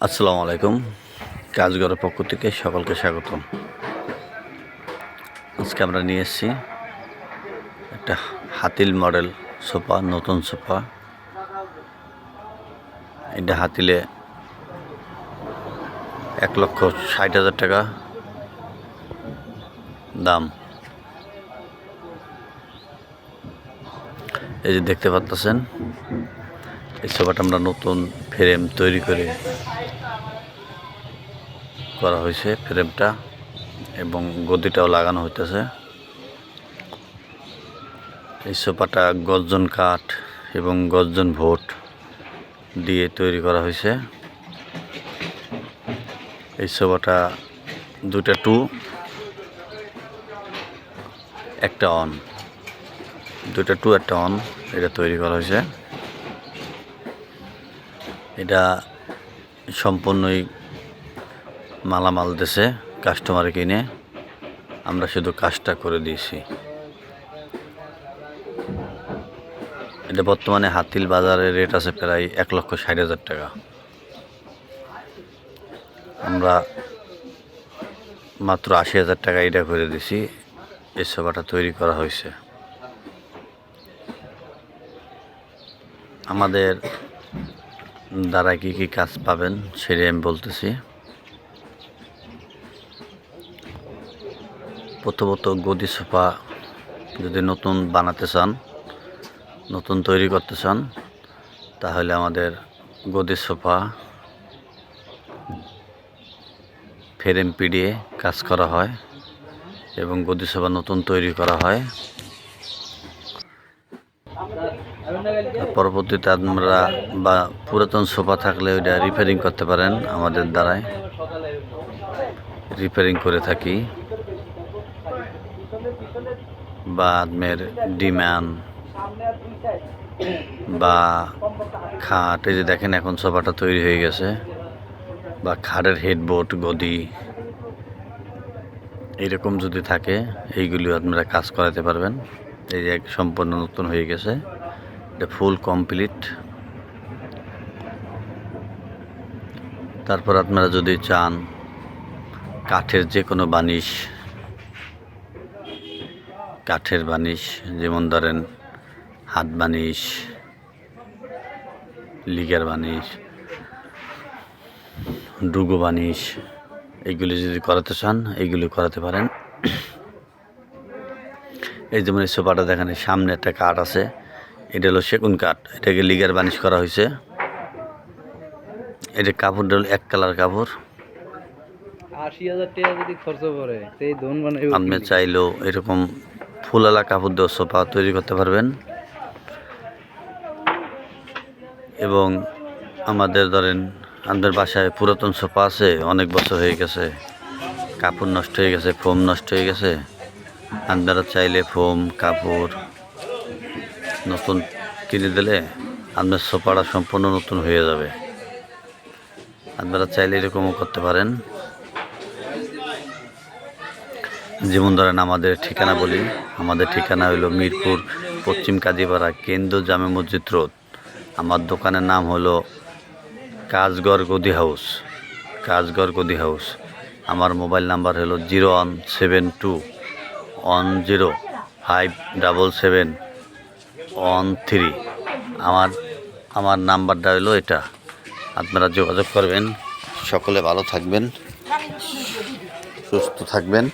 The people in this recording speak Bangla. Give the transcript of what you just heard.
আসসালামু আলাইকুম। কাজঘরের পক্ষ থেকে সকলকে স্বাগতম। আজকে আমরা নিয়ে এসেছি একটা হাতিল মডেল সোফা, নতুন সোফা। এটা হাতিলে 1,60,000 টাকা দাম। এই যে দেখতে পাচ্ছেন, এই সোফাটা আমরা নতুন ফ্রেম তৈরি করা হয়েছে ফ্রেমটা, এবং গদিটাও লাগানো হইতেছে। এই সোফাটা গর্জন কাঠ এবং গর্জন ভোট দিয়ে তৈরি করা হয়েছে। এই সোফাটা দুটা টু একটা অন, দুটা টু একটা অন, এটা তৈরি করা হয়েছে। এটা সম্পূর্ণই মালামাল দেশে কাস্টমারে কিনে, আমরা শুধু কাজটা করে দিয়েছি। এটা বর্তমানে হাতিল বাজারে রেট আছে প্রায় 1,60,000 টাকা। আমরা মাত্র 80,000 টাকা এটা করে দিছি। এই সোফাটা তৈরি করা হয়েছে। আমাদের দ্বারা কি কি কাজ পাবেন সেটাই আমি বলতেছি। প্রথমত, গদি সোফা যদি নতুন বানাতে চান, নতুন তৈরি করতে চান, তাহলে আমাদের গদি সোফা ফ্রেম পিডিয়ে কাজ করা হয় এবং গদি সোফা নতুন তৈরি করা হয়। পরবর্তীতে আপনারা বা পুরাতন সোফা থাকলে ওইটা রিপেয়ারিং করতে পারেন, আমাদের দ্বারাই রিপেয়ারিং করে থাকি। বা আপনার ডিম্যান বা খাট, এই যে দেখেন এখন সোফাটা তৈরি হয়ে গেছে, বা খাটের হেডবোর্ড, গদি এইরকম যদি থাকে, এইগুলি আপনারা কাজ করাতে পারবেন। এই যে সম্পূর্ণ নতুন হয়ে গেছে, এটা ফুল কমপ্লিট। তারপর আপনারা যদি চান কাঠের যে কোনো বানিশ, কাঠের বানিশ যেমন ধরেন হাত বানিশ, লিগার বানিশ, ডুগো বানিশ, এইগুলি যদি করাতে চান এইগুলি করাতে পারেন। এই যেমন এই সোফাটা দেখেন, সামনে একটা কাঠ আছে, এটা হলো সেগুন কাঠ, এটাকে লিগার বানিশ করা হয়েছে। এটা কাপড়টা হলো এক কালার কাপড়। 80,000 টাকা যদি খরচ করে সেই ধন বানাইব। আপনি চাইলেও এরকম ফুলালা কাপড় দিয়ে সোফা তৈরি করতে পারবেন। এবং আমাদের ধরেন আমাদের বাসায় পুরাতন সোফা আছে, অনেক বছর হয়ে গেছে, কাপড় নষ্ট হয়ে গেছে, ফোম নষ্ট হয়ে গেছে, আপনারা চাইলে ফোম কাপড় নতুন কিনে দিলে আপনার সোফাটা সম্পূর্ণ নতুন হয়ে যাবে। আপনারা চাইলে এরকমও করতে পারেন। যেমন ধরেন আমাদের ঠিকানা বলি, আমাদের ঠিকানা হলো মিরপুর পশ্চিম কাজীপাড়া, কেন্দ্র জামে মসজিদ রোড। আমার দোকানের নাম হলো কাজঘর গদি হাউস, কাজঘর গদি হাউস। আমার মোবাইল নাম্বার হলো 01721057713। আমার নাম্বারটা হলো এটা, আপনারা যোগাযোগ করবেন। সকলে ভালো থাকবেন, সুস্থ থাকবেন।